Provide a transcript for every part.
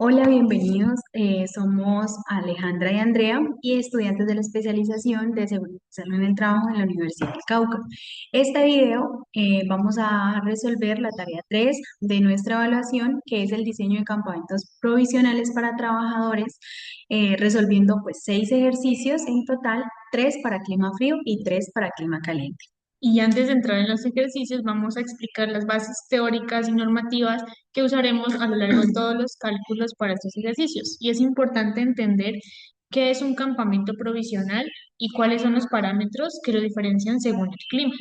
Hola, bienvenidos. Somos Alejandra y Andrea y estudiantes de la especialización de seguridad y salud en el trabajo en la Universidad del Cauca. Este video vamos a resolver la tarea 3 de nuestra evaluación, que es el diseño de campamentos provisionales para trabajadores, resolviendo pues 6 ejercicios en total, 3 para clima frío y 3 para clima caliente. Y antes de entrar en los ejercicios, vamos a explicar las bases teóricas y normativas que usaremos a lo largo de todos los cálculos para estos ejercicios. Y es importante entender qué es un campamento provisional y cuáles son los parámetros que lo diferencian según el clima.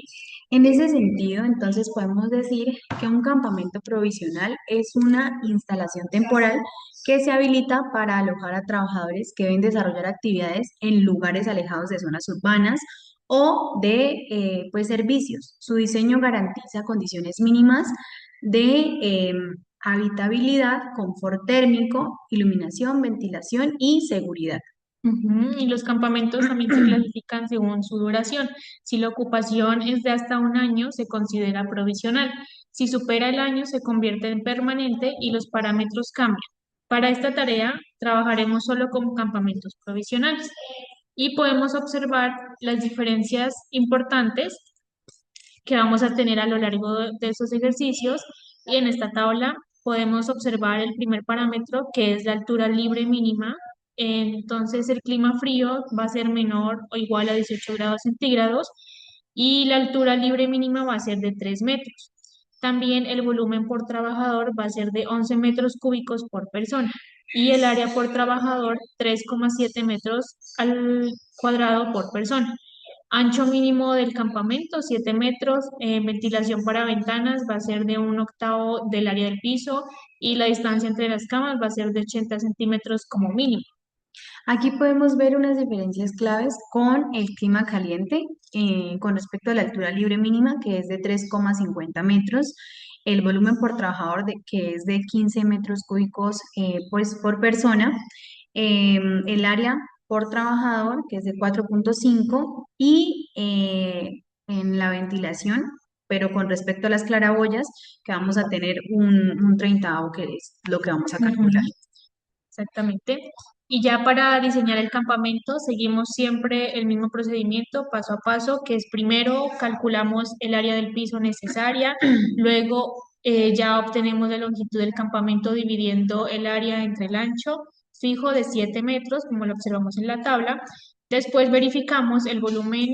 En ese sentido, entonces podemos decir que un campamento provisional es una instalación temporal que se habilita para alojar a trabajadores que deben desarrollar actividades en lugares alejados de zonas urbanas o de pues, servicios. Su diseño garantiza condiciones mínimas de habitabilidad, confort térmico, iluminación, ventilación y seguridad. Ujú. Y los campamentos también se clasifican según su duración. Si la ocupación es de hasta un año, se considera provisional. Si supera el año, se convierte en permanente y los parámetros cambian. Para esta tarea, trabajaremos solo con campamentos provisionales y podemos observar las diferencias importantes que vamos a tener a lo largo de estos ejercicios. Y en esta tabla podemos observar el primer parámetro, que es la altura libre mínima. Entonces el clima frío va a ser menor o igual a 18 grados centígrados y la altura libre mínima va a ser de 3 metros. También el volumen por trabajador va a ser de 11 metros cúbicos por persona y el área por trabajador 3,7 metros al cuadrado por persona. Ancho mínimo del campamento, 7 metros. Ventilación para ventanas va a ser de un octavo del área del piso y la distancia entre las camas va a ser de 80 centímetros como mínimo. Aquí podemos ver unas diferencias claves con el clima caliente, con respecto a la altura libre mínima, que es de 3,50 metros, el volumen por trabajador, que es de 15 metros cúbicos pues, por persona, el área por trabajador, que es de 4,5, y en la ventilación, pero con respecto a las claraboyas, que vamos a tener un 30, que es lo que vamos a calcular. Ujú. Exactamente. Y ya para diseñar el campamento seguimos siempre el mismo procedimiento paso a paso, que es primero calculamos el área del piso necesaria, luego ya obtenemos la longitud del campamento dividiendo el área entre el ancho fijo de 7 metros, como lo observamos en la tabla. Después verificamos el volumen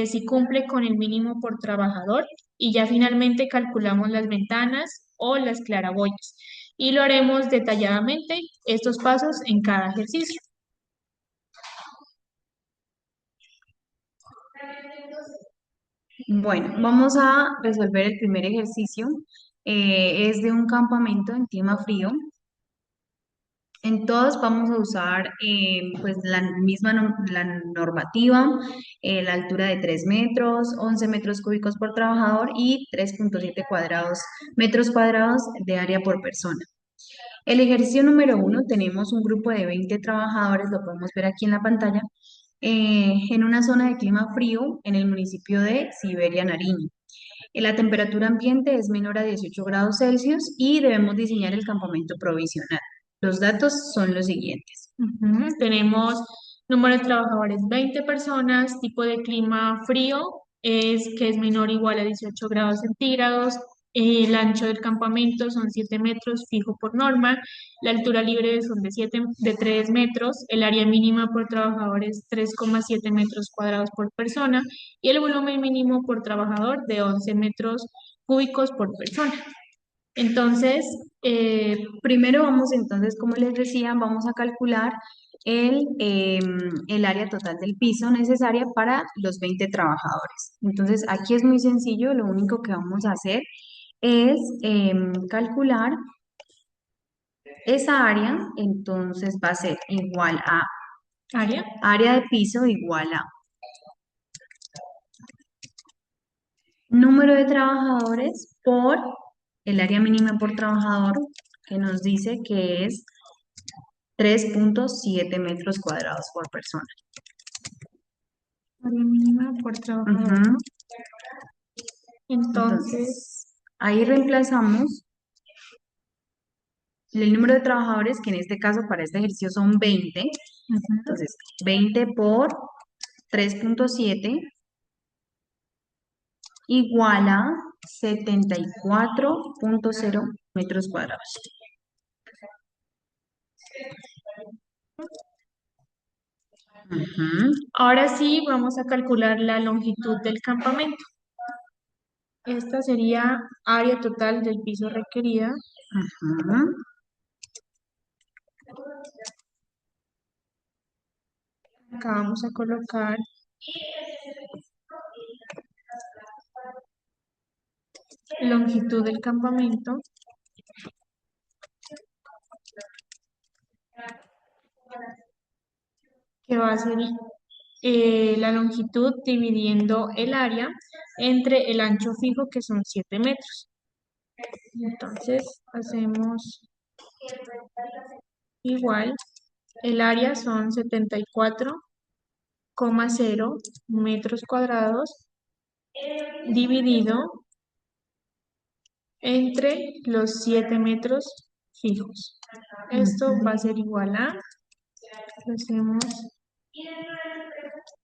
si cumple con el mínimo por trabajador y ya finalmente calculamos las ventanas o las claraboyas y lo haremos detalladamente estos pasos en cada ejercicio. Bueno, vamos a resolver el primer ejercicio. Es de un campamento en clima frío. En todos vamos a usar pues la misma la normativa, la altura de 3 metros, 11 metros cúbicos por trabajador y 3,7 metros cuadrados de área por persona. El ejercicio número 1, tenemos un grupo de 20 trabajadores, lo podemos ver aquí en la pantalla, en una zona de clima frío en el municipio de Siberia, Nariño. La temperatura ambiente es menor a 18 grados Celsius y debemos diseñar el campamento provisional. Los datos son los siguientes. Ujú. Tenemos número de trabajadores 20 personas, tipo de clima frío, es que es menor o igual a 18 grados centígrados. El ancho del campamento son 7 metros fijo por norma, la altura libre son de 3 metros, el área mínima por trabajador es 3,7 metros cuadrados por persona y el volumen mínimo por trabajador de 11 metros cúbicos por persona. Entonces, Primero vamos entonces, como les decía, vamos a calcular el área total del piso necesaria para los 20 trabajadores. Entonces, aquí es muy sencillo, lo único que vamos a hacer es calcular esa área, entonces va a ser igual a área. área de piso igual a número de trabajadores por el área mínima por trabajador, que nos dice que es 3,7 metros cuadrados por persona. Área mínima por trabajador. Ujú. Entonces, Entonces, ahí reemplazamos el número de trabajadores, que en este caso para este ejercicio son 20. Ujú. Entonces, 20 por 3,7 igual a 74,0 metros cuadrados. Ujú, Ahora sí, vamos a calcular la longitud del campamento. Esta sería área total del piso requerida. ujú. Acá vamos a colocar longitud del campamento, que va a ser la longitud dividiendo el área entre el ancho fijo, que son 7 metros. Entonces, hacemos igual. El área son 74,0 metros cuadrados dividido entre los 7 metros fijos. Esto va a ser igual a, hacemos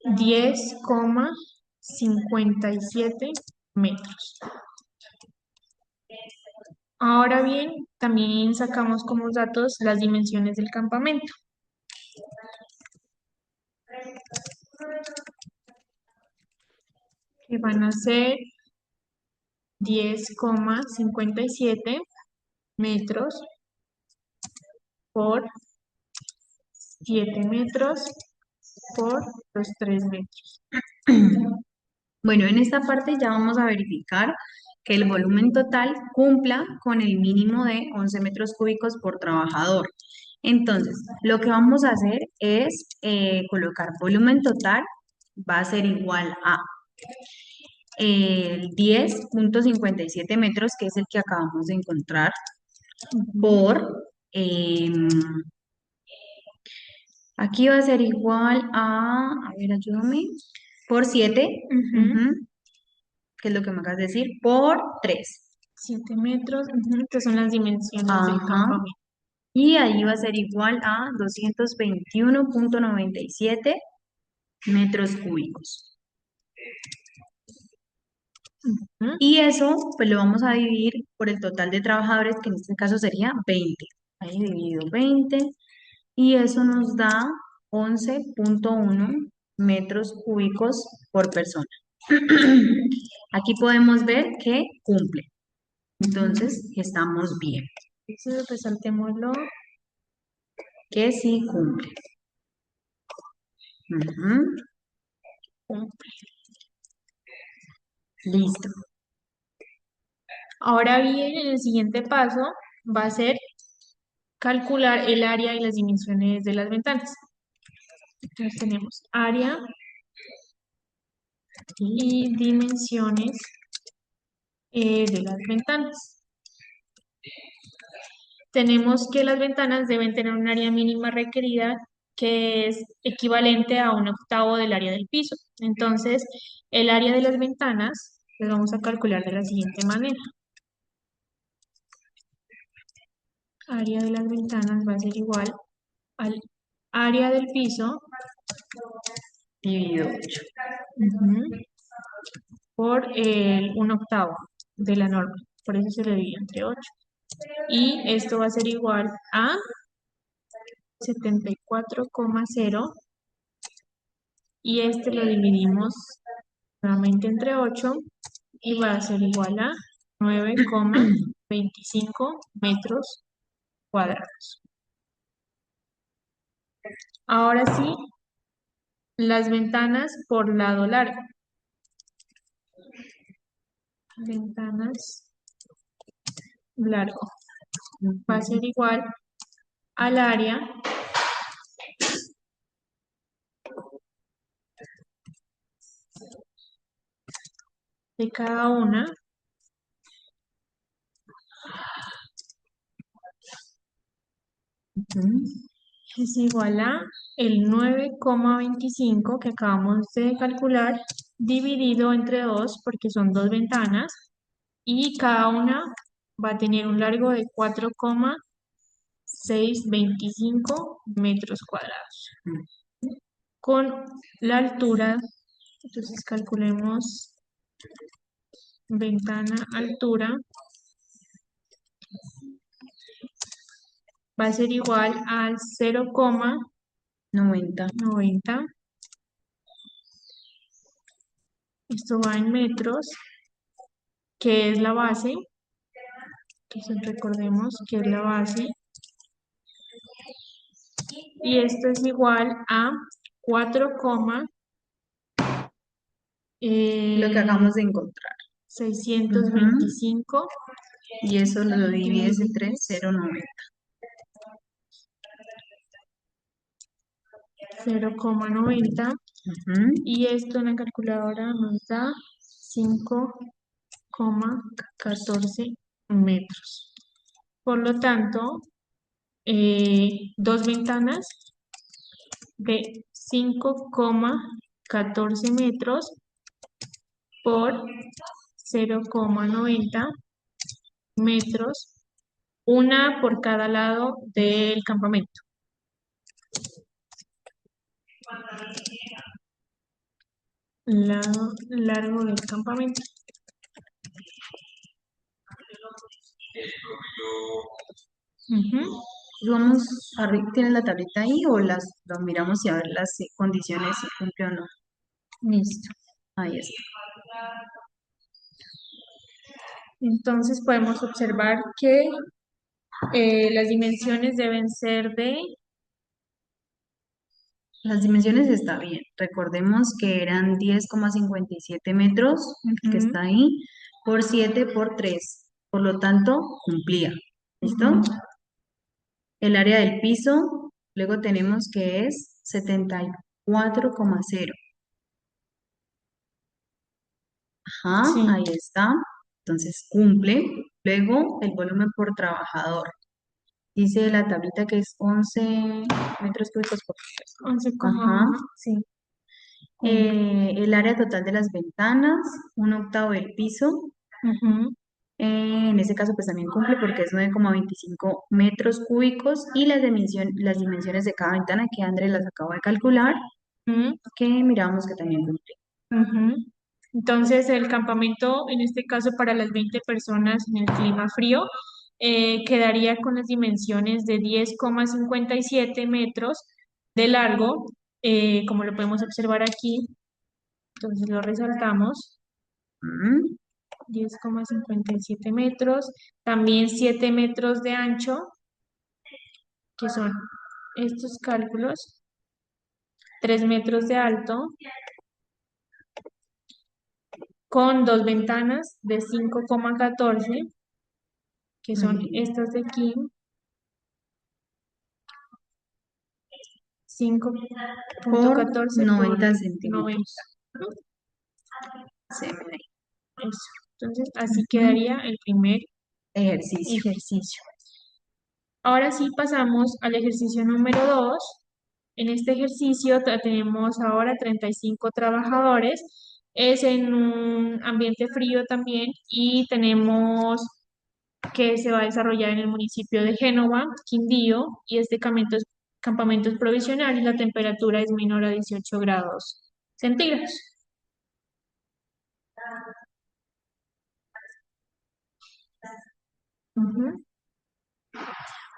10,57 metros. Ahora bien, también sacamos como datos las dimensiones del campamento, que van a ser 10,57 metros por 7 metros por los 3 metros. Bueno, en esta parte ya vamos a verificar que el volumen total cumpla con el mínimo de 11 metros cúbicos por trabajador. Entonces, lo que vamos a hacer es colocar volumen total, va a ser igual a 10,57 metros, que es el que acabamos de encontrar, por, em, aquí va a ser igual a ver, ayúdame, por 7, Ujú. que es lo que me acabas de decir, por 3. 7 metros, estas son las dimensiones del Ajá. campamento. Y ahí va a ser igual a 221,97 metros cúbicos. Ujú. Y eso, pues lo vamos a dividir por el total de trabajadores, que en este caso sería 20. Ahí dividido 20. Y eso nos da 11,1 metros cúbicos por persona. Aquí podemos ver que cumple. Entonces, estamos bien. Entonces, resaltémoslo. Que sí cumple. Ujú, listo. Ahora bien, en el siguiente paso va a ser calcular el área y las dimensiones de las ventanas. Entonces tenemos área y dimensiones de las ventanas. Tenemos que las ventanas deben tener un área mínima requerida que es equivalente a un octavo del área del piso. Entonces, el área de las ventanas lo vamos a calcular de la siguiente manera. Área de las ventanas va a ser igual al área del piso Dividido 8. ujú, por el 1/8 de la norma. Por eso se le divide entre 8. Y esto va a ser igual a 74,0 y este lo dividimos nuevamente entre 8 y va a ser igual a 9,25 metros cuadrados. Ahora sí, las ventanas por lado largo. Ventanas largo va a ser igual al área de cada una Ujú. es igual a el 9,25 que acabamos de calcular dividido entre 2 porque son dos ventanas y cada una va a tener un largo de 4,25. 625 metros cuadrados. Con la altura, entonces calculemos ventana altura, va a ser igual al 90. 0,90. Esto va en metros, que es la base. Entonces recordemos que es la base. Y esto es igual a 4, Lo que acabamos de encontrar. Ujú. 625 Y eso lo divides entre divididos 0,90. 0,90. Ujú. Y esto en la calculadora nos da 5,14 metros. Por lo tanto, dos ventanas de 5,14 metros por 0,90 metros, una por cada lado del campamento. Lado largo del campamento. Ujú. Vamos, ¿tienes la tablita ahí o lo miramos y a ver las condiciones si cumple o no? Listo. Ahí está. Entonces podemos observar que las dimensiones deben ser de Las dimensiones está bien. Recordemos que eran 10,57 metros, el que ujú, está ahí, por 7 por 3. Por lo tanto, cumplía. ¿Listo? ujú, El área del piso, luego tenemos que es 74,0. Ajá, sí, ahí está. Entonces cumple. Luego el volumen por trabajador. Dice la tablita que es 11 metros cúbicos por persona. Ajá. 11,1, sí, cumple. El área total de las ventanas, 1/8 del piso. Ujú, En ese caso, pues también cumple porque es 9,25 metros cúbicos y las dimensiones de cada ventana que Andrés las acabo de calcular, ujú, que miramos que también cumple. ujú. Entonces, el campamento, en este caso para las 20 personas en el clima frío, quedaría con las dimensiones de 10,57 metros de largo, como lo podemos observar aquí. Entonces lo resaltamos, Mm, 10,57 metros, también 7 metros de ancho, que son estos cálculos, 3 metros de alto, con dos ventanas de 5,14, que muy son bien. estas de aquí, 5 punto Por 14 por 90 90. centímetros. Se me da ahí. Eso. Entonces, así Ujú. quedaría el primer Ejercicio. ejercicio. Ahora sí pasamos al ejercicio número 2. En este ejercicio tenemos ahora 35 trabajadores. Es en un ambiente frío también y tenemos que se va a desarrollar en el municipio de Génova, Quindío, y este campamento es provisional y la temperatura es menor a 18 grados centígrados. Ujú,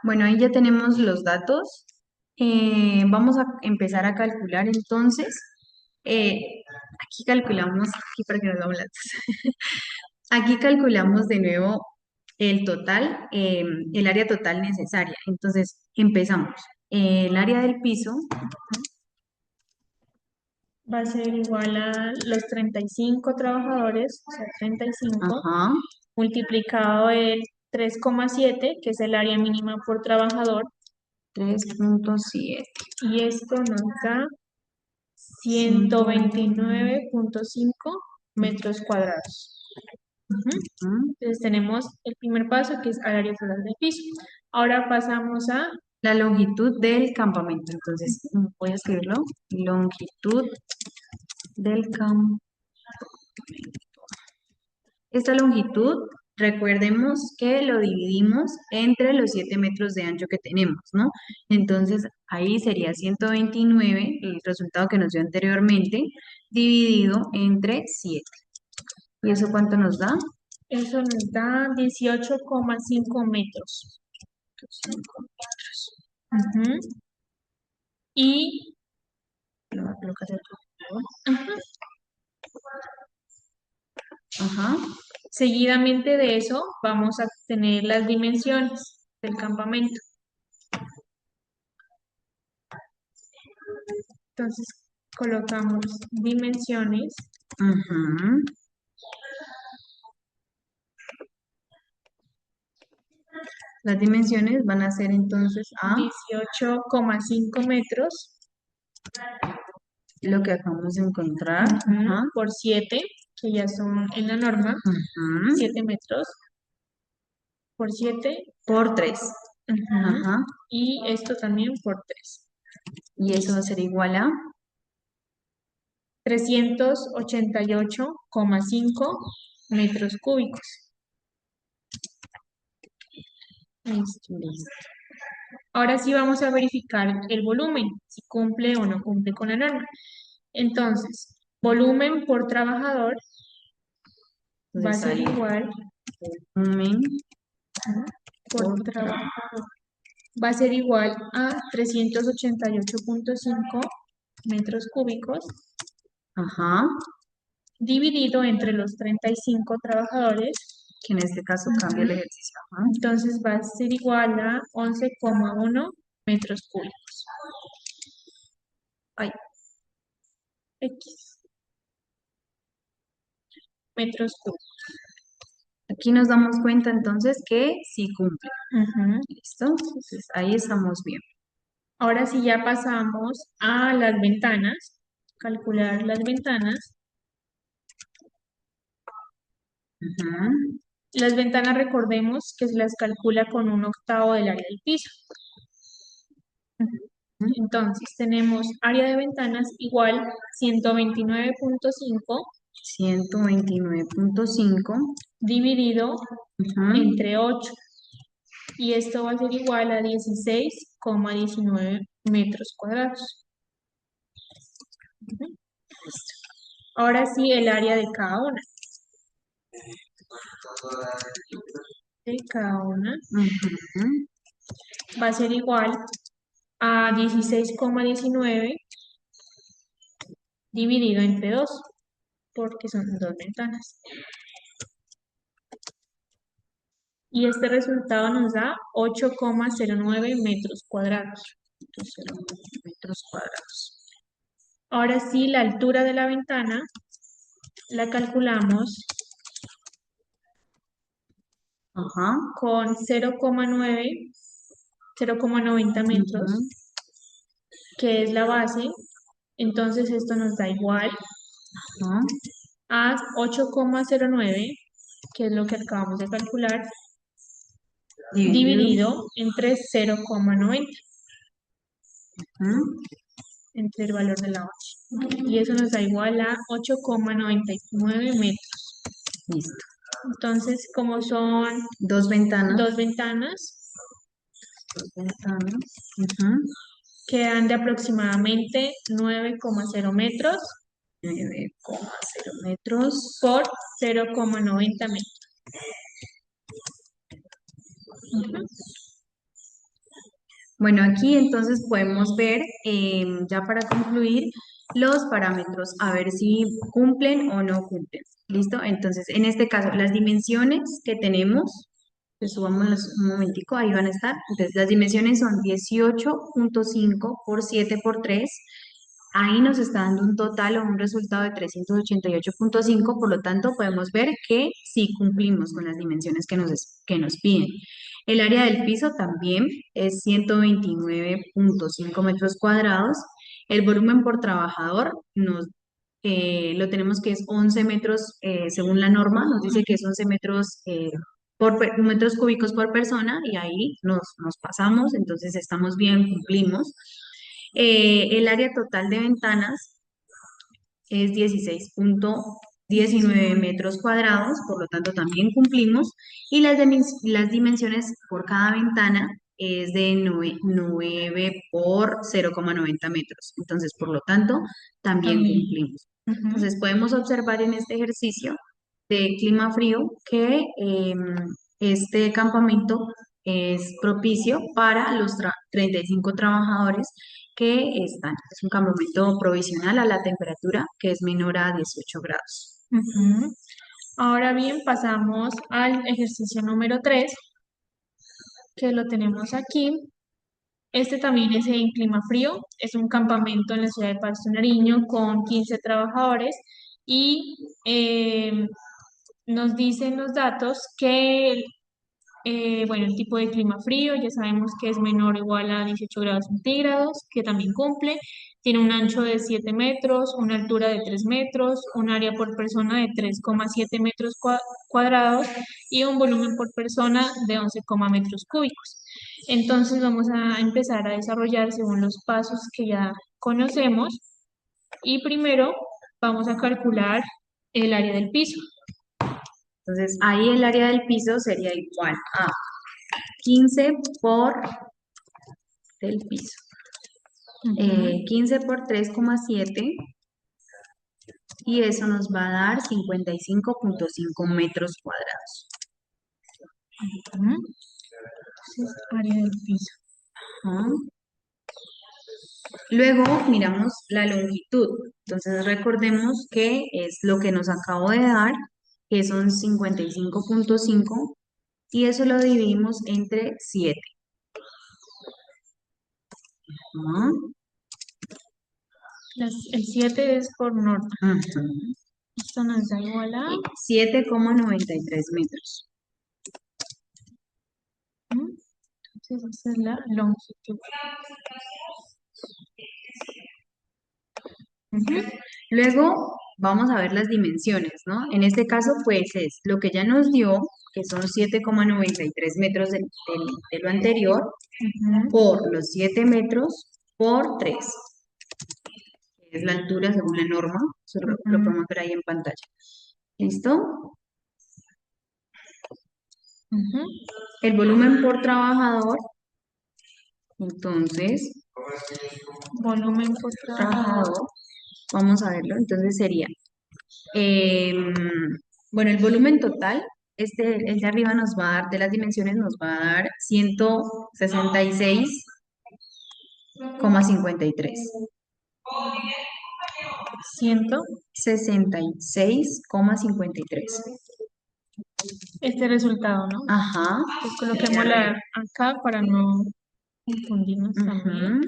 Bueno, ahí ya tenemos los datos. Vamos a empezar a calcular entonces. Aquí calculamos, aquí para que nos damos las aquí calculamos de nuevo el total, el área total necesaria. Entonces, empezamos. El área del piso, va a ser igual a los 35 trabajadores, o sea, 35 ajá, multiplicado el 3,7, que es el área mínima por trabajador, 3,7. y esto nos da 129. 129,5 metros cuadrados. Ujú. Ujú. Entonces tenemos el primer paso, que es al área total del piso. Ahora pasamos a La longitud del campamento. Entonces, voy a escribirlo. Longitud del campamento. Esta longitud, recordemos que lo dividimos entre los 7 metros de ancho que tenemos, ¿no? Entonces, ahí sería 129, el resultado que nos dio anteriormente, dividido entre 7. ¿Y eso cuánto nos da? Eso nos da 18,5 metros. 5 metros. Ujú. Y Lo voy a colocar acá, por favor. ajá, Ajá. seguidamente de eso vamos a tener las dimensiones del campamento. Entonces colocamos dimensiones. Ujú. Las dimensiones van a ser entonces a 18,5 metros, lo que acabamos de encontrar. Ajá. por 7, que ya son en la norma, Ujú. 7 metros por 7, Por 3. Ajá. y esto también por 3. Y eso va a ser igual a 388,5 metros cúbicos. Listo. listo. Ahora sí vamos a verificar el volumen, si cumple o no cumple con la norma. Entonces, volumen por trabajador va a Entonces ser ahí igual, volumen por por trabajador, va a ser igual a 388,5 metros cúbicos ajá, dividido entre los 35 trabajadores. que en este caso cambia el ejercicio. Ajá. Entonces va a ser igual a 11,1 metros cúbicos. Ay, X metros cúbicos. Aquí nos damos cuenta entonces que sí cumple. Ujú. ¿Listo? Entonces ahí estamos bien. Ahora sí ya pasamos a las ventanas, calcular las ventanas. Ujú. Las ventanas recordemos que se las calcula con 1/8 del área del piso. Entonces tenemos área de ventanas igual 129,5 129,5. dividido Ujú. entre 8. Y esto va a ser igual a 16,19 metros cuadrados. Ujú. Ahora sí, el área de cada una. De cada una Ujú. va a ser igual a 16,19 dividido entre 2, porque son 2 ventanas. Y este resultado nos da 8,09 metros cuadrados. 8,09 metros cuadrados. Ahora sí, la altura de la ventana la calculamos Ajá. con 0,90 metros, Ujú. que es la base. Entonces esto nos da igual Ajá. a 8,09, que es lo que acabamos de calcular, Dividido. dividido entre 0,90, Ujú. entre el valor de la base. Y eso nos da igual a 8,99 metros. Listo. Entonces, como son Dos ventanas. dos ventanas, Dos ventanas. Ujú. quedan de aproximadamente 9,0 metros 9,0 metros. por 0,90 metros. Ujú. Bueno, aquí entonces podemos ver, ya para concluir, los parámetros, a ver si cumplen o no cumplen. ¿Listo? Entonces, en este caso, las dimensiones que tenemos, pues subámoslas un momentico, ahí van a estar. Entonces, las dimensiones son 18,5 por 7 por 3. Ahí nos está dando un total o un resultado de 388,5. Por lo tanto, podemos ver que sí cumplimos con las dimensiones que nos piden. El área del piso también es 129,5 metros cuadrados. El volumen por trabajador lo tenemos que es 11 metros, según la norma, nos dice que es 11 metros, metros cúbicos por persona, y ahí nos pasamos, entonces estamos bien, cumplimos. El área total de ventanas es 19 metros cuadrados, por lo tanto también cumplimos. Y las dimensiones por cada ventana es de 9 por 0,90 metros. Entonces, por lo tanto, también También. cumplimos. Ujú. Entonces, podemos observar en este ejercicio de clima frío que este campamento es propicio para los 35 trabajadores que están. Es un campamento provisional a la temperatura que es menor a 18 grados. Ujú. Ahora bien, pasamos al ejercicio número 3, que lo tenemos aquí. Este también es en clima frío, es un campamento en la ciudad de Pasto Nariño con 15 trabajadores y nos dicen los datos que bueno, el tipo de clima frío, ya sabemos que es menor o igual a 18 grados centígrados, que también cumple. Tiene un ancho de 7 metros, una altura de 3 metros, un área por persona de 3,7 metros cuadrados y un volumen por persona de 11 metros cúbicos. Entonces vamos a empezar a desarrollar según los pasos que ya conocemos y primero vamos a calcular el área del piso. Entonces, ahí el área del piso sería igual a 15 por del piso. Ujú, 15 por 3,7 y eso nos va a dar 55,5 metros cuadrados. ujú. Entonces, área del piso. Ajá. Luego miramos la longitud. Entonces recordemos que es lo que nos acabo de dar, que son 55,5 y eso lo dividimos entre 7. Ajá. El 7 es por norte. Ajá. Esto nos da igual a 7,93 metros. ¿mm? Entonces esa es la longitud. Ujú. Luego vamos a ver las dimensiones, ¿no? En este caso, pues es lo que ya nos dio, que son 7,93 metros de lo anterior, Ujú, por los 7 metros por 3, que es la altura según la norma. Eso lo ujú, podemos ver ahí en pantalla. ¿Listo? ujú. El volumen por trabajador, entonces, Volumen por trabajador. trabajador, vamos a verlo, entonces sería Em, bueno, el volumen total, el de arriba nos va a dar, de las dimensiones nos va a dar 166,53. 100. 66,53. Este resultado, ¿no? Ajá. Pues El de coloquémosla arriba. acá para no confundirnos también. Ujú.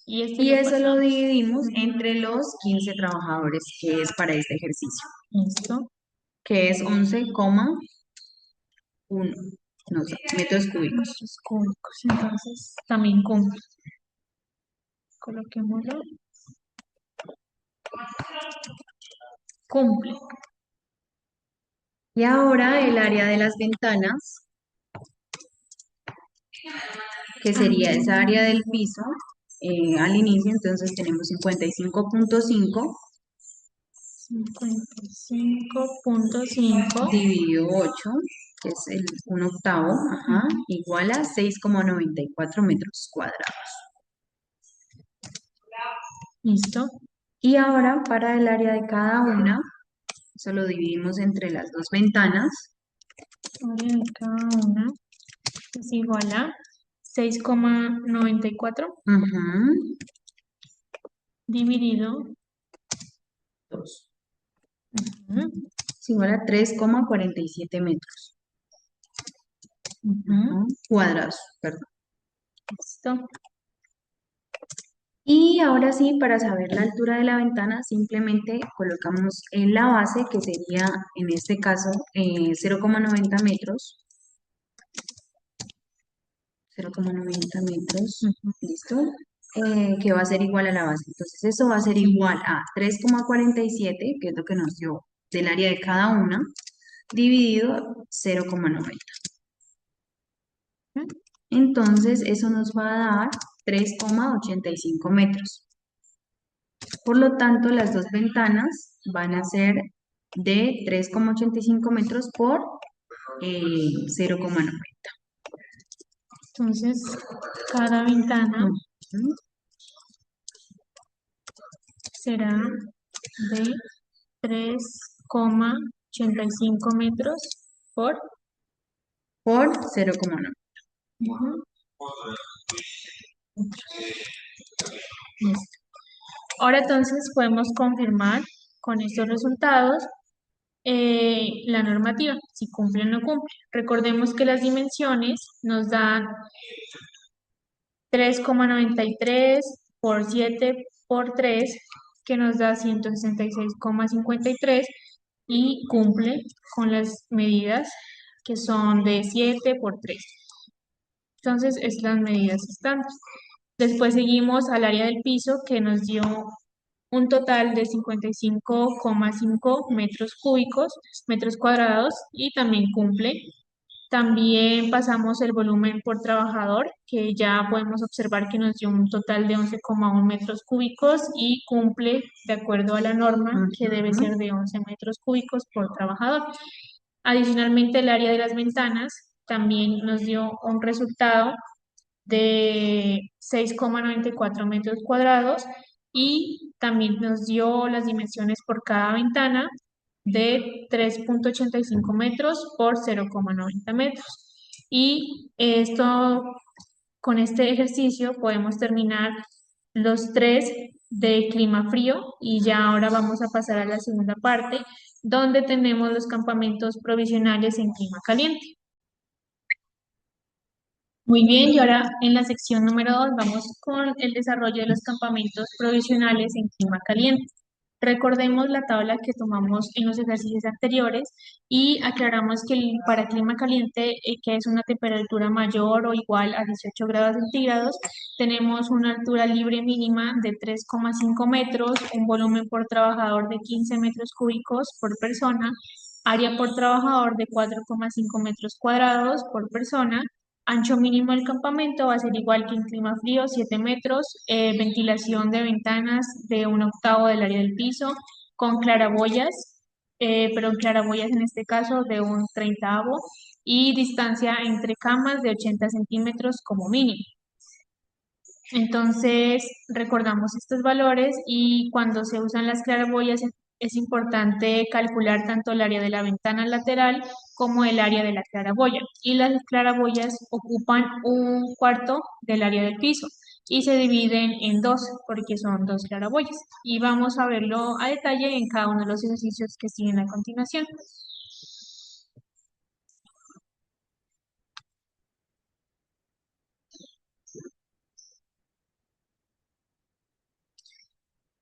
Y este Y lo eso lo pasamos. dividimos Ujú. entre los 15 trabajadores, que es para este ejercicio, Listo. que es 11,1, no sé, metros cúbicos. Metros cúbicos. Entonces también cumple. Coloquémoslo. Cumple. Y ahora el área de las ventanas, que sería esa área del piso al inicio, entonces tenemos 55,5 55,5. dividido 8, que es un octavo, ajá, igual a 6,94 metros cuadrados. Listo. Y ahora para el área de cada una, eso lo dividimos entre las dos ventanas, Área de cada una es igual a 6,94 ajá, dividido. 2, Ujú, es igual a 3,47 metros, ujú. ajá, cuadrados, perdón. Listo. Y ahora sí, para saber la altura de la ventana, simplemente colocamos en la base, que sería en este caso 0,90 metros. 0,90 metros, Ujú. ¿listo? Que va a ser igual a la base. Entonces, eso va a ser igual a 3,47, que es lo que nos dio del área de cada una, dividido 0,90. Entonces, eso nos va a dar 3,85 metros. Por lo tanto, las dos ventanas van a ser de 3,85 metros por 0,9. Entonces, cada ventana Ujú. será de 3,85 metros por... Por 0,9. Ujú. Listo. Ahora entonces podemos confirmar con estos resultados la normativa, si cumple o no cumple. Recordemos que las dimensiones nos dan 3,93 por 7 por 3, que nos da 166,53 y cumple con las medidas que son de 7 por 3. Entonces, es las medidas estándar. Después seguimos al área del piso que nos dio un total de 55,5 metros cúbicos, metros cuadrados, y también cumple. También pasamos el volumen por trabajador, que ya podemos observar que nos dio un total de 11,1 metros cúbicos y cumple de acuerdo a la norma que debe Ujú. ser de 11 metros cúbicos por trabajador. Adicionalmente, el área de las ventanas también nos dio un resultado de 6,94 metros cuadrados y también nos dio las dimensiones por cada ventana de 3,85 metros por 0,90 metros. Y esto, con este ejercicio podemos terminar los tres de clima frío y ya ahora vamos a pasar a la segunda parte donde tenemos los campamentos provisionales en clima caliente. Muy bien, y ahora en la sección número 2 vamos con el desarrollo de los campamentos provisionales en clima caliente. Recordemos la tabla que tomamos en los ejercicios anteriores y aclaramos que para clima caliente, que es una temperatura mayor o igual a 18 grados centígrados, tenemos una altura libre mínima de 3,5 metros, un volumen por trabajador de 15 metros cúbicos por persona, área por trabajador de 4,5 metros cuadrados por persona. Ancho mínimo del campamento va a ser igual que en clima frío, 7 metros. Ventilación de ventanas de un octavo del área del piso, con claraboyas, pero claraboyas en este caso de un treintavo, y distancia entre camas de 80 centímetros como mínimo. Entonces, recordamos estos valores y cuando se usan las claraboyas es importante calcular tanto el área de la ventana lateral como el área de la claraboya. Y las claraboyas ocupan un cuarto del área del piso y se dividen en dos porque son dos claraboyas. Y vamos a verlo a detalle en cada uno de los ejercicios que siguen a continuación.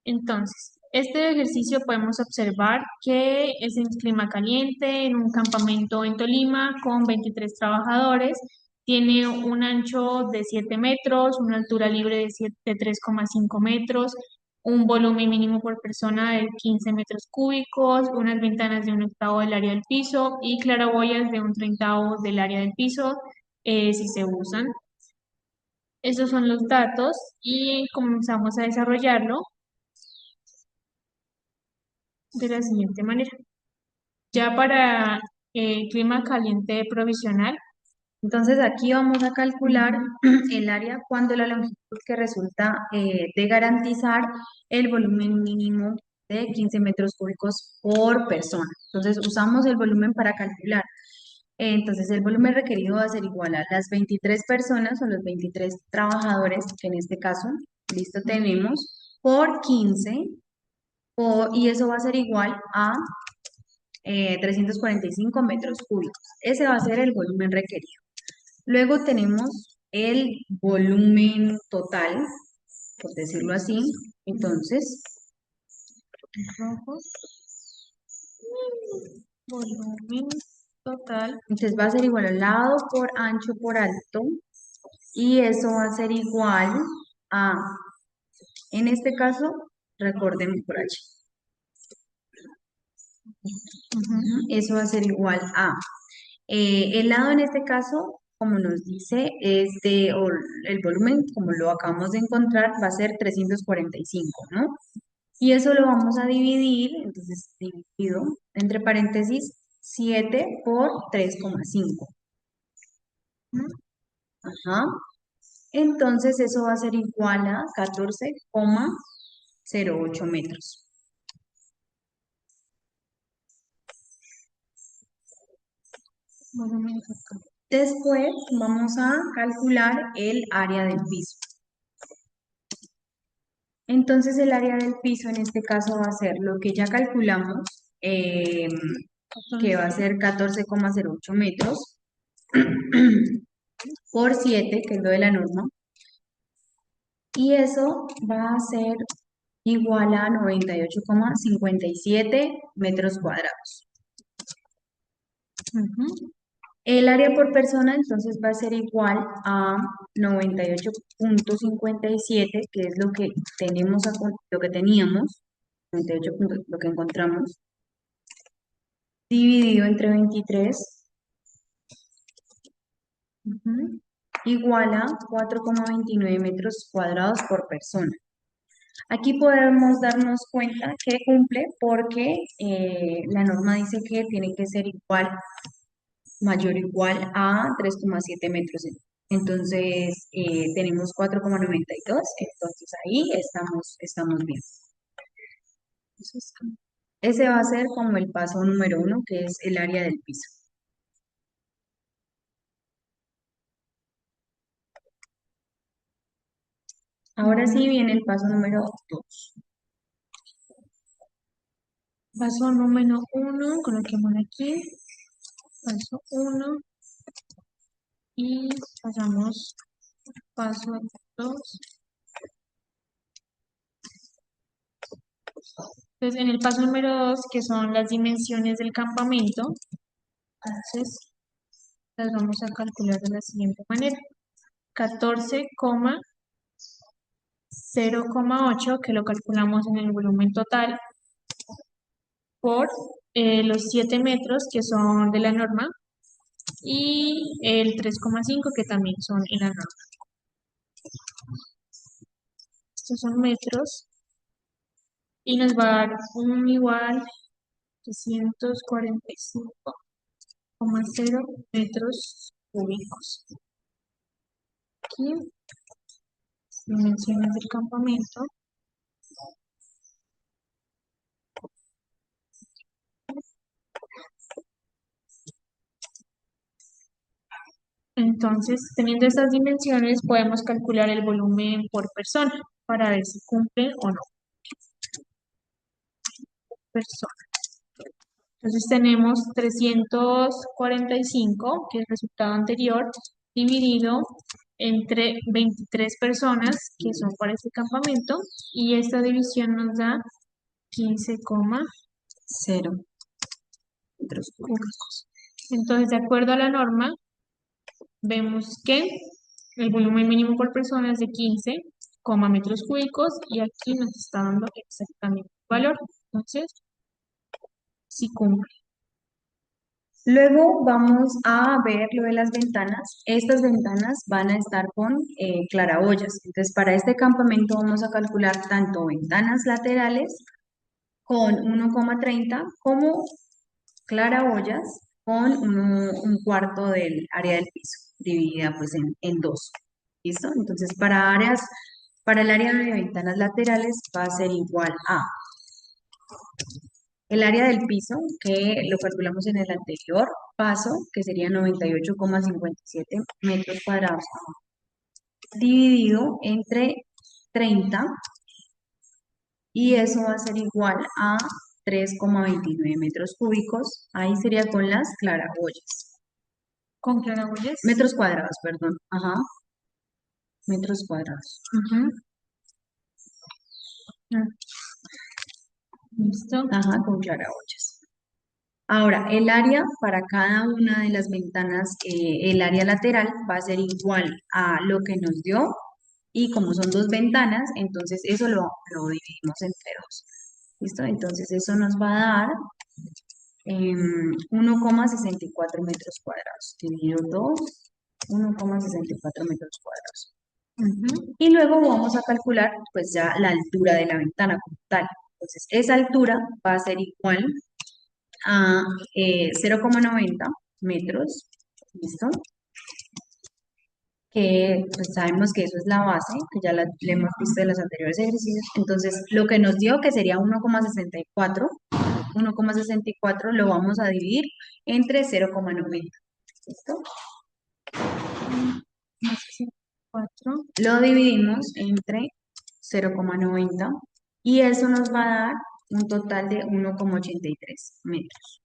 Entonces, este ejercicio podemos observar que es en clima caliente, en un campamento en Tolima con 23 trabajadores. Tiene un ancho de 7 metros, una altura libre de 3,5 metros, un volumen mínimo por persona de 15 metros cúbicos, unas ventanas de un octavo del área del piso y claraboyas de un treintavo del área del piso, si se usan. Esos son los datos y comenzamos a desarrollarlo de la siguiente manera. Ya para clima caliente provisional, Entonces aquí vamos a calcular ujú, el área cuando la longitud que resulta de garantizar el volumen mínimo de 15 metros cúbicos por persona. Entonces usamos el volumen para calcular. Entonces el volumen requerido va a ser igual a las 23 personas o los 23 trabajadores, que en este caso, listo, tenemos, por 15, y eso va a ser igual a 345 metros cúbicos. Ese va a ser el volumen requerido. Luego tenemos el volumen total, por decirlo así. Entonces, rojo, volumen total, entonces va a ser igual al lado por ancho por alto y eso va a ser igual a, en este caso, recordemos por H. ujú, Eso va a ser igual a, el lado en este caso, como nos dice, o el volumen, como lo acabamos de encontrar, va a ser 345, ¿no? Y eso lo vamos a dividir, entonces dividido, entre paréntesis, 7 por 3,5. Ajá. Entonces eso va a ser igual a 14,08 metros. Volumen total. Después vamos a calcular el área del piso. Entonces el área del piso en este caso va a ser lo que ya calculamos, que va a ser 14,08 metros por 7, que es lo de la norma. Y eso va a ser igual a 98,57 metros cuadrados. Ujú. El área por persona entonces va a ser igual a 98,57, que es lo que tenemos, lo que teníamos, 98 lo que encontramos, dividido entre 23, Ujú. igual a 4,29 metros cuadrados por persona. Aquí podemos darnos cuenta que cumple porque la norma dice que tiene que ser igual, mayor o igual a 3,7 metros. Entonces tenemos 4,92, entonces ahí estamos bien. Entonces, Ese va a ser como el paso número 1, que es el área del piso. Ahora sí ujú. viene el paso número 2. Paso número 1, coloquemos aquí. Paso 1 y pasamos paso 2. Entonces, en el paso número 2, que son las dimensiones del campamento, entonces las vamos a calcular de la siguiente manera. 14,0,8, que lo calculamos en el volumen total, por los 7 metros, que son de la norma, y el 3,5 que también son en la norma. Estos son metros, y nos va a dar un igual 345,0 metros cúbicos. Aquí, dimensiones del campamento. Entonces, teniendo estas dimensiones, podemos calcular el volumen por persona para ver si cumple o no. Persona. Entonces, tenemos 345, que es el resultado anterior, dividido entre 23 personas, que son para este campamento, y esta división nos da 15,0 0 metros cúbicos. cúbicos. Entonces, de acuerdo a la norma, vemos que el volumen mínimo por persona es de 15 metros cúbicos y aquí nos está dando exactamente el valor. Entonces, sí cumple. Luego vamos a ver lo de las ventanas. Estas ventanas van a estar con claraboyas. Entonces, para este campamento vamos a calcular tanto ventanas laterales con 1,30 como claraboyas con un cuarto del área del piso, dividida pues en dos. ¿Listo? Entonces, para el área de ventanas laterales va a ser igual a el área del piso, que lo calculamos en el anterior paso, que sería 98,57 metros cuadrados, dividido entre 30, y eso va a ser igual a 3,29 metros cúbicos. Ahí sería con las claraboyas. Con claraboyas. Metros cuadrados, perdón. Ajá, metros cuadrados. Ujú. Ah, listo. Ajá, con claraboyas. Ahora, el área para cada una de las ventanas, el área lateral va a ser igual a lo que nos dio, y como son dos ventanas, entonces eso lo dividimos entre dos. ¿Listo? Entonces eso nos va a dar 1,64 metros cuadrados. Dividido 2, 1,64 metros cuadrados. Ujú. Y luego vamos a calcular pues ya la altura de la ventana como tal. Entonces, esa altura va a ser igual a 0,90 metros, ¿listo? Que pues sabemos que eso es la base, que ya la hemos visto en los anteriores ejercicios. Entonces, lo que nos dio que sería 1,64 lo vamos a dividir entre 0,90. ¿Listo? Más 4. Lo dividimos entre 0,90 y eso nos va a dar un total de 1,83 metros.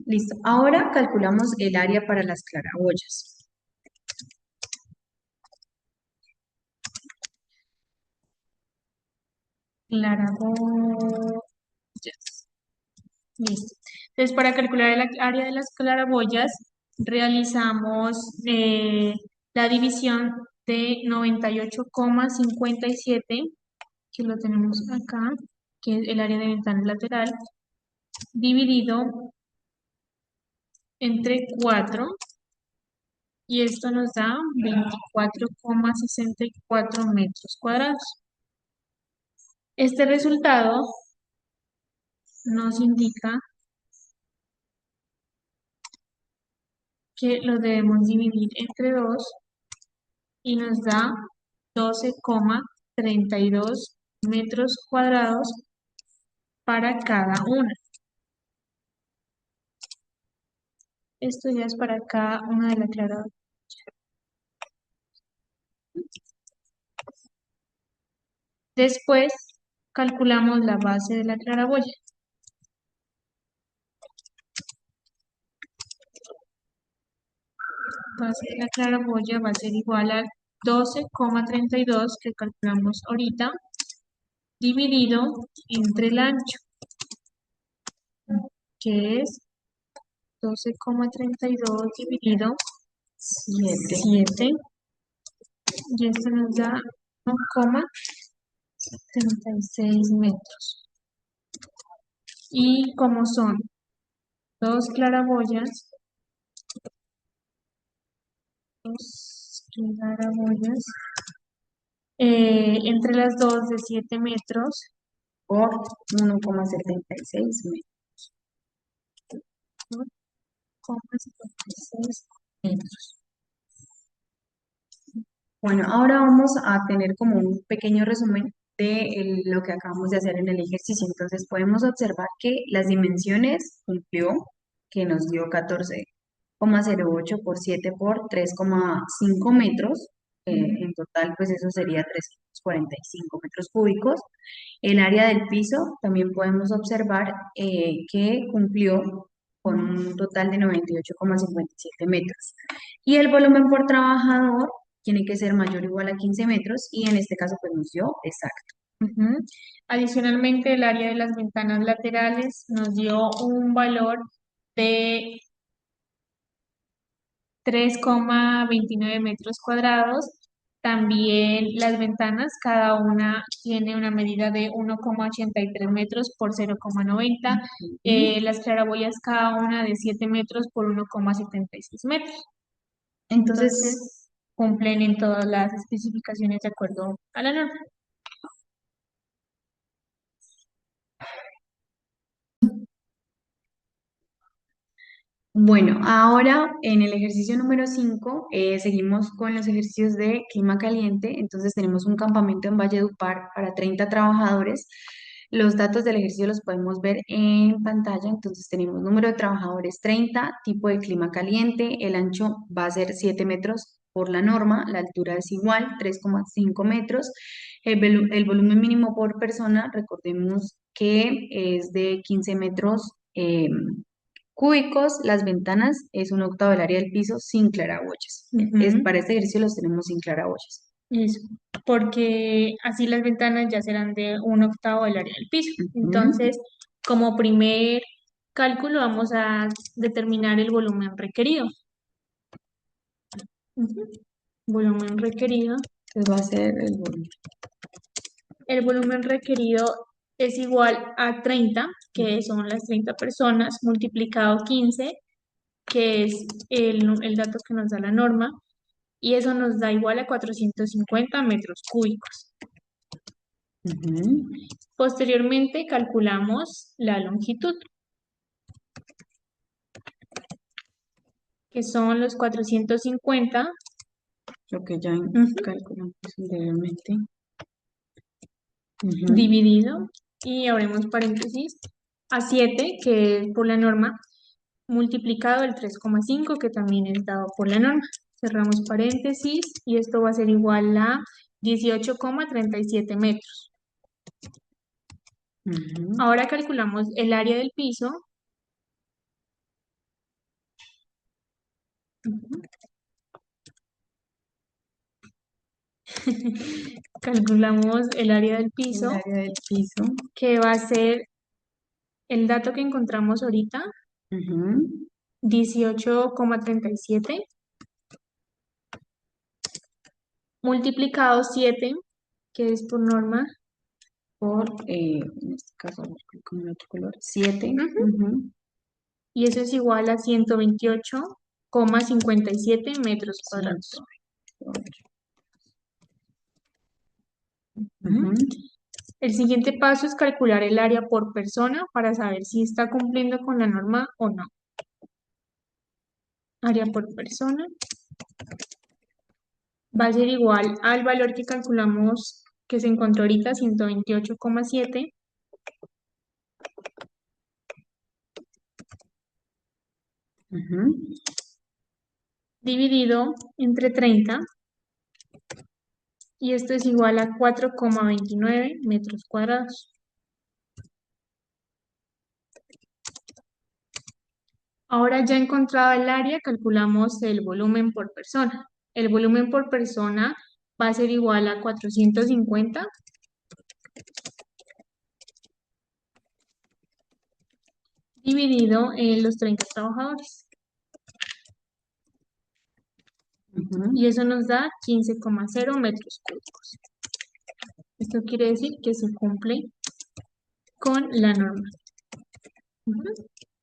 Listo. Ahora calculamos el área para las claraboyas. Claraboyas. Listo. Entonces, para calcular el área de las claraboyas, realizamos la división de 98,57, que lo tenemos acá, que es el área de ventana lateral, dividido entre 4, y esto nos da 24,64 metros cuadrados. Este resultado nos indica que lo debemos dividir entre 2 y nos da 12,32 metros cuadrados para cada una. Esto ya es para cada una de las claraboyas. Después calculamos la base de la claraboya. Base de la claraboya va a ser igual a 12,32 que calculamos ahorita, dividido entre el ancho, que es 12,32 dividido 7, y esto nos da 1,76 metros. Y como son dos claraboyas, entre las dos de 7 metros, Por 1,76 metros. ¿no? 0,76 metros. Bueno, ahora vamos a tener como un pequeño resumen de lo que acabamos de hacer en el ejercicio. Entonces podemos observar que las dimensiones cumplió, que nos dio 14,08 por 7 por 3,5 metros. En total, pues eso sería 345 metros cúbicos. El área del piso también podemos observar que cumplió con un total de 98,57 metros. Y el volumen por trabajador tiene que ser mayor o igual a 15 metros y en este caso pues nos dio exacto. Ujú. Adicionalmente, el área de las ventanas laterales nos dio un valor de 3,29 metros cuadrados. También las ventanas, cada una tiene una medida de 1,83 metros por 0,90. Las claraboyas, cada una de 7 metros por 1,76 metros. Entonces, Entonces, cumplen en todas las especificaciones de acuerdo a la norma. bueno, ahora en el ejercicio número 5 seguimos con los ejercicios de clima caliente. Entonces tenemos un campamento en Valledupar para 30 trabajadores. Los datos del ejercicio los podemos ver en pantalla. Entonces tenemos número de trabajadores 30, tipo de clima caliente, el ancho va a ser 7 metros por la norma, la altura es igual, 3,5 metros. El volumen mínimo por persona, recordemos que es de 15 metros. Cúbicos, las ventanas es un octavo del área del piso sin claraboyas. Para este ejercicio los tenemos sin claraboyas. Eso, porque así las ventanas ya serán de un octavo del área del piso. Ujú. Entonces, como primer cálculo, vamos a determinar el volumen requerido. Ujú. Volumen requerido. Entonces va a ser el volumen. El volumen requerido es igual a 30, que son las 30 personas, multiplicado 15, que es el dato que nos da la norma, y eso nos da igual a 450 metros cúbicos. Ujú. Posteriormente calculamos la longitud, que son los 450 Lo que ya ujú, calculamos anteriormente. Ujú. dividido, y abrimos paréntesis, a 7, que es por la norma, multiplicado el 3,5 que también es dado por la norma. Cerramos paréntesis y esto va a ser igual a 18,37 metros. Ujú. Ahora calculamos el área del piso. Ujú. Calculamos el área del El piso, área del piso. que va a ser el dato que encontramos ahorita, Ujú. 18,37 multiplicado 7, que es por norma, Por, en este caso, a ver, con el otro color, 7. ujú, y eso es igual a 128,57 metros cuadrados. 108. Ujú. El siguiente paso es calcular el área por persona para saber si está cumpliendo con la norma o no. Área por persona va a ser igual al valor que calculamos que se encontró ahorita, 128,7, Ujú. dividido entre 30, y esto es igual a 4,29 metros cuadrados. Ahora ya encontrado el área, calculamos el volumen por persona. El volumen por persona va a ser igual a 450 dividido en los 30 trabajadores. Y Ujú. eso nos da 15,0 metros cúbicos. Esto quiere decir que se cumple con la norma. Ujú.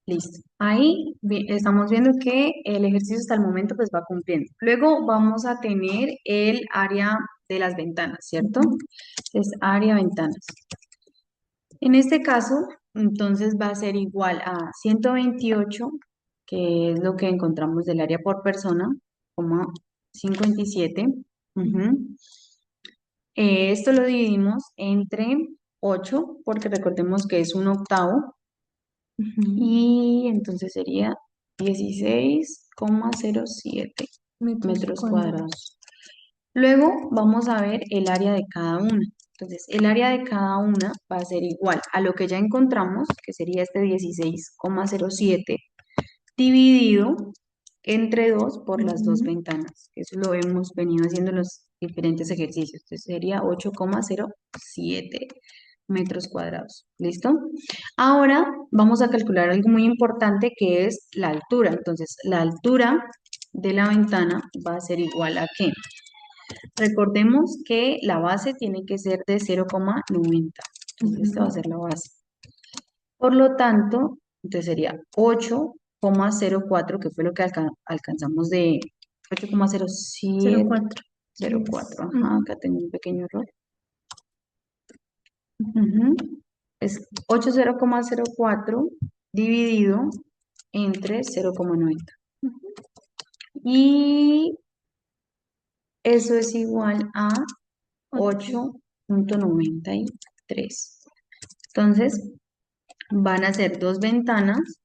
Listo. Ahí estamos viendo que el ejercicio hasta el momento pues va cumpliendo. Luego vamos a tener el área de las ventanas, ¿cierto? Es área ventanas. En este caso, entonces va a ser igual a 128, que es lo que encontramos del área por persona, coma 57. Ujú. Esto lo dividimos entre 8, porque recordemos que es un octavo, Ujú. y entonces sería 16,07 Metros metros cuadrados. cuadrados. Luego vamos a ver el área de cada una. Entonces, el área de cada una va a ser igual a lo que ya encontramos, que sería este 16,07 dividido entre 2 por las dos Ujú. ventanas. Eso lo hemos venido haciendo en los diferentes ejercicios. Entonces, sería 8,07 metros cuadrados. ¿Listo? Ahora vamos a calcular algo muy importante que es la altura. Entonces, la altura de la ventana va a ser igual a ¿qué? Recordemos que la base tiene que ser de 0,90. Entonces, esta va a Ujú. ser la base. Por lo tanto, entonces sería 8,04, que fue lo que alcanzamos de 0,4. 8,0704. Ajá, Ujú. acá tengo un pequeño error. Ujú. Es 80,04 dividido entre 0,90. Y eso es igual a Ocho. 8,93. Entonces, van a ser dos ventanas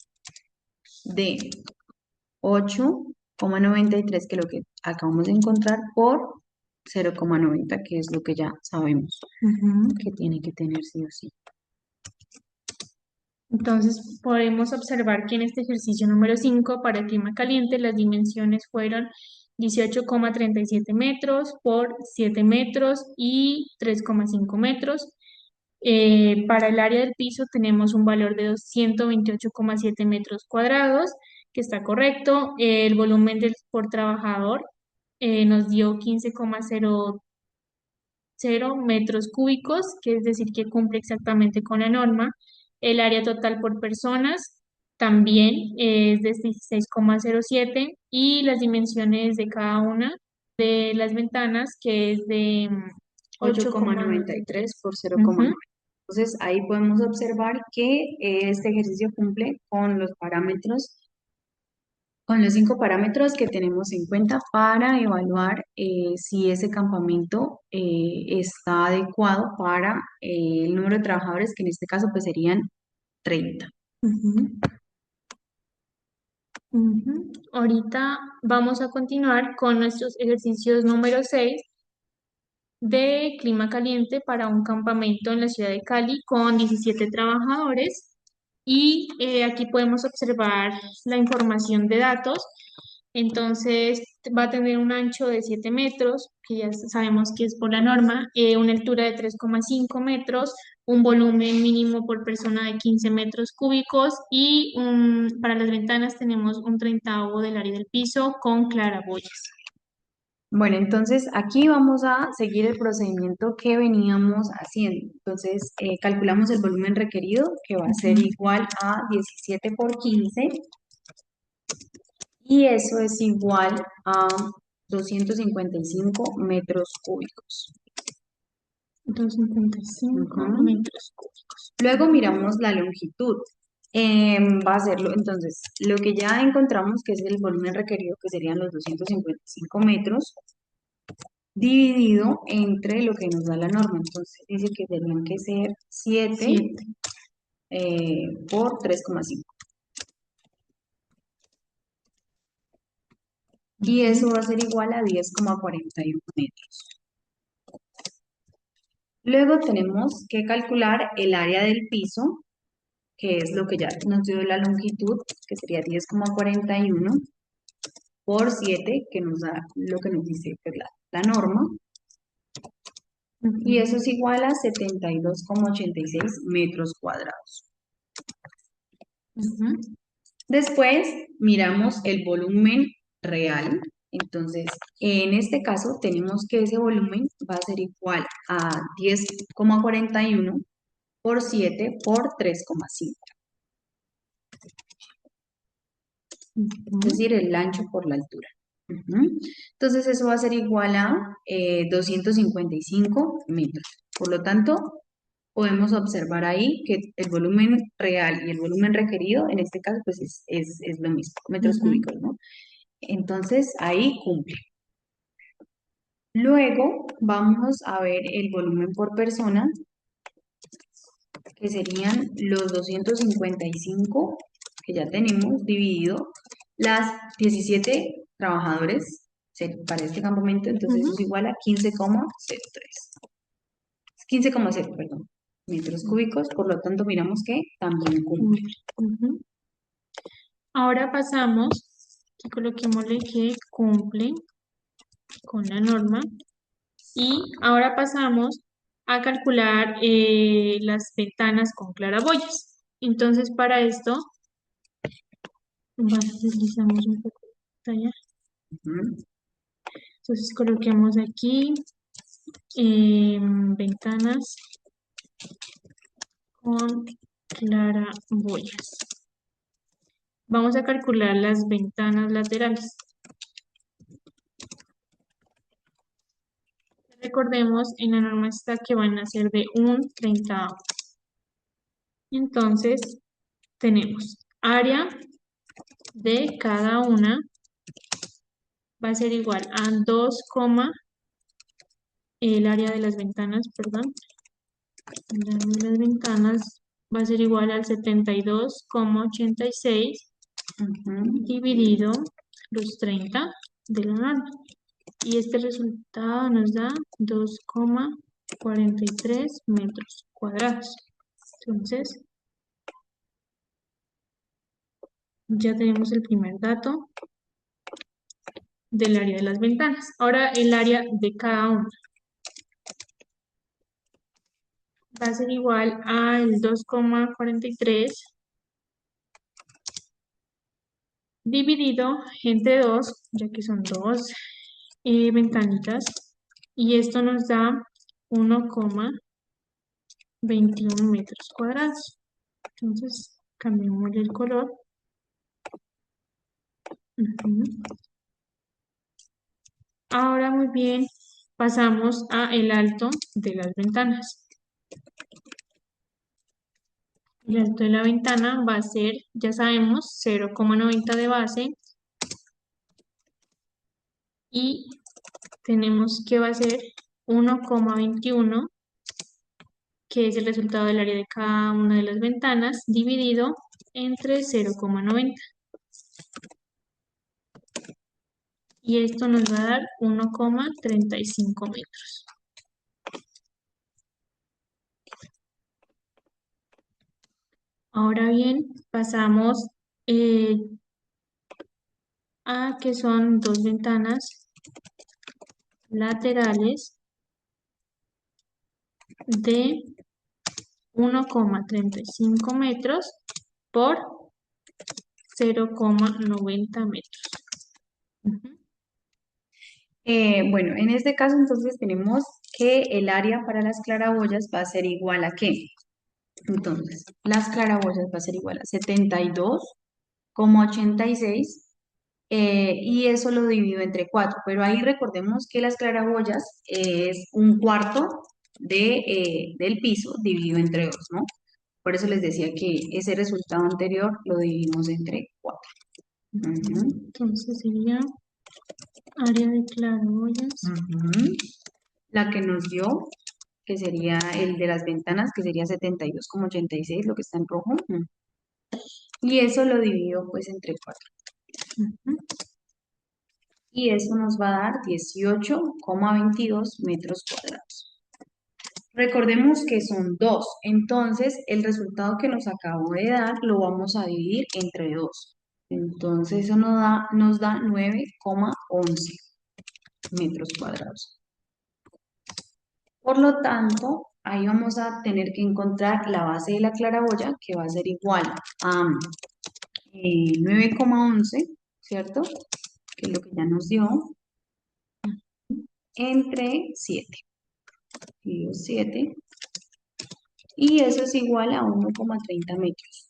de 8,93, que es lo que acabamos de encontrar, por 0,90, que es lo que ya sabemos Ujú. que tiene que tener sí o sí. Entonces, podemos observar que en este ejercicio número 5 para el clima caliente, las dimensiones fueron 18,37 metros por 7 metros y 3,5 metros. Para el área del piso tenemos un valor de 128,7 metros cuadrados, que está correcto. El volumen por trabajador nos dio 15,00 metros cúbicos, que es decir, que cumple exactamente con la norma. El área total por personas también es de 16,07, y las dimensiones de cada una de las ventanas, que es de 8,93 por 0,9. Ujú, Entonces ahí podemos observar que este ejercicio cumple con los parámetros, con los 5 parámetros que tenemos en cuenta para evaluar si ese campamento está adecuado para el número de trabajadores, que en este caso pues serían 30. ujú, ujú. Ahorita vamos a continuar con nuestros ejercicios número 6 de clima caliente para un campamento en la ciudad de Cali con 17 trabajadores. Y aquí podemos observar la información de datos. Entonces va a tener un ancho de 7 metros, que ya sabemos que es por la norma, una altura de 3,5 metros, un volumen mínimo por persona de 15 metros cúbicos y para las ventanas tenemos un treintavo del área del piso con claraboyas. Bueno, entonces aquí vamos a seguir el procedimiento que veníamos haciendo. Entonces, calculamos el volumen requerido, que va a ser Ujú, igual a 17 por 15, y eso es igual a 255 metros cúbicos. 255 Ujú. metros cúbicos. Luego miramos la longitud. Va a ser, entonces, lo que ya encontramos que es el volumen requerido, que serían los 255 metros, dividido entre lo que nos da la norma. Entonces dice que tendrían que ser 7 7. por 3,5. Y eso va a ser igual a 10,41 metros. Luego tenemos que calcular el área del piso, que es lo que ya nos dio la longitud, que sería 10,41 por 7, que nos da lo que nos dice pues, la norma. Y eso es igual a 72,86 metros cuadrados. Después miramos el volumen real. Entonces, en este caso tenemos que ese volumen va a ser igual a 10,41 por 7 por 3,5. Es decir, el ancho por la altura. Ujú. Entonces, eso va a ser igual a 255 metros. Por lo tanto, podemos observar ahí que el volumen real y el volumen requerido, en este caso, pues es lo mismo, metros cúbicos, ¿no? Entonces, ahí cumple. Luego vamos a ver el volumen por persona, que serían los 255 que ya tenemos dividido las 17 trabajadores para este campamento, entonces eso es igual a 15,03. 15,0, perdón, metros cúbicos, por lo tanto miramos que también cumple. Ujú. Ahora pasamos, que coloquémosle que cumple con la norma. Y ahora pasamos a calcular las ventanas con claraboyas. Entonces, para esto, deslizamos un poco la pantalla. Ujú. Entonces, coloquemos aquí ventanas con claraboyas. Vamos a calcular las ventanas laterales. Recordemos, en la norma está que van a ser de un treintavo. Entonces, tenemos área de cada una va a ser igual a 2, el área de las ventanas, perdón, el área de las ventanas va a ser igual al 72,86 Ujú. dividido los 30 de la norma. Y este resultado nos da 2,43 metros cuadrados. Entonces, ya tenemos el primer dato del área de las ventanas. Ahora el área de cada una va a ser igual al 2,43 dividido entre 2, ya que son dos ventanitas, y esto nos da 1,21 metros cuadrados. Entonces, cambiamos el color. Ujú. Ahora, muy bien, Pasamos a el alto de las ventanas. El alto de la ventana va a ser, ya sabemos, 0,90 de base y tenemos que va a ser 1,21, que es el resultado del área de cada una de las ventanas, dividido entre 0,90. Y esto nos va a dar 1,35 metros. Ahora bien, pasamos eh, a que son dos ventanas laterales de 1,35 metros por 0,90 metros. Ujú. Bueno, en este caso entonces tenemos que el área para las claraboyas va a ser igual a ¿qué? Entonces, las claraboyas va a ser igual a 72,86 y eso lo divido entre 4, pero ahí recordemos que las claraboyas es un cuarto del piso dividido entre 2, ¿no? Por eso les decía que ese resultado anterior lo dividimos entre 4. Entonces sería área de claraboyas. La que nos dio, que sería el de las ventanas, que sería 72,86, lo que está en rojo. Y eso lo divido pues entre 4. Ujú. Y eso nos va a dar 18,22 metros cuadrados. Recordemos que son 2, entonces el resultado que nos acabo de dar lo vamos a dividir entre 2. Entonces eso nos da 9,11 metros cuadrados. Por lo tanto, ahí vamos a tener que encontrar la base de la claraboya, que va a ser igual a 9,11, ¿cierto? Que es lo que ya nos dio, entre 7. Y 7. Y eso es igual a 1,30 metros.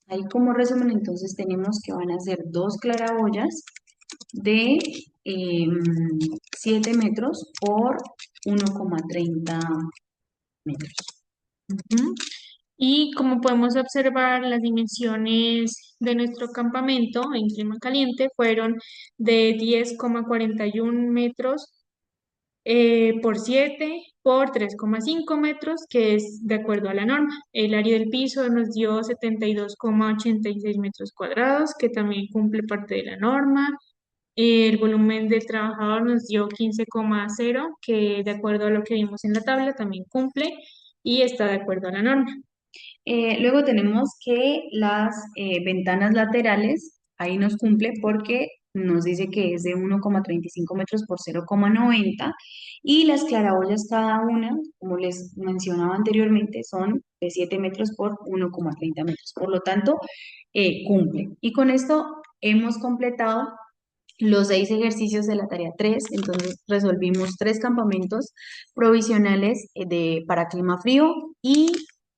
Ahí como resumen, entonces tenemos que van a ser dos claraboyas de 7 metros por 1,30 metros. Ujú. Y como podemos observar, las dimensiones de nuestro campamento en clima caliente fueron de 10,41 metros por 7 por 3,5 metros, que es de acuerdo a la norma. El área del piso nos dio 72,86 metros cuadrados, que también cumple parte de la norma. El volumen del trabajador nos dio 15,0, que de acuerdo a lo que vimos en la tabla también cumple y está de acuerdo a la norma. Luego tenemos que las ventanas laterales, ahí nos cumple porque nos dice que es de 1,35 metros por 0,90 y las claraboyas cada una, como les mencionaba anteriormente, son de 7 metros por 1,30 metros. Por lo tanto, cumple. Y con esto hemos completado los 6 ejercicios de la tarea 3. Entonces resolvimos 3 campamentos provisionales para clima frío y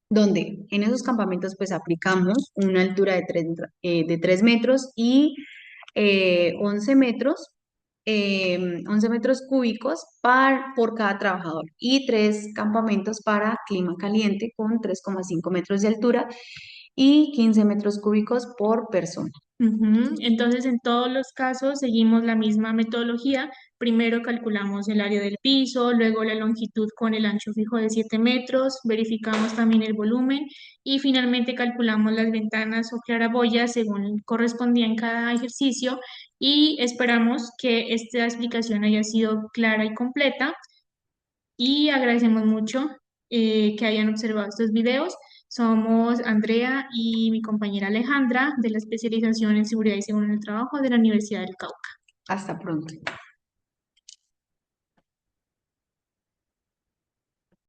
donde en esos campamentos pues aplicamos una altura de 3 metros y 11 metros, 11 metros cúbicos por cada trabajador y 3 campamentos para clima caliente con 3,5 metros de altura y 15 metros cúbicos por persona. Ujú. Entonces, en todos los casos seguimos la misma metodología. Primero calculamos el área del piso, luego la longitud con el ancho fijo de 7 metros, verificamos también el volumen y finalmente calculamos las ventanas o claraboyas según correspondía en cada ejercicio y esperamos que esta explicación haya sido clara y completa y agradecemos mucho que hayan observado estos videos. Somos Andrea y mi compañera Alejandra de la especialización en seguridad y seguridad en el trabajo de la Universidad del Cauca. Hasta pronto.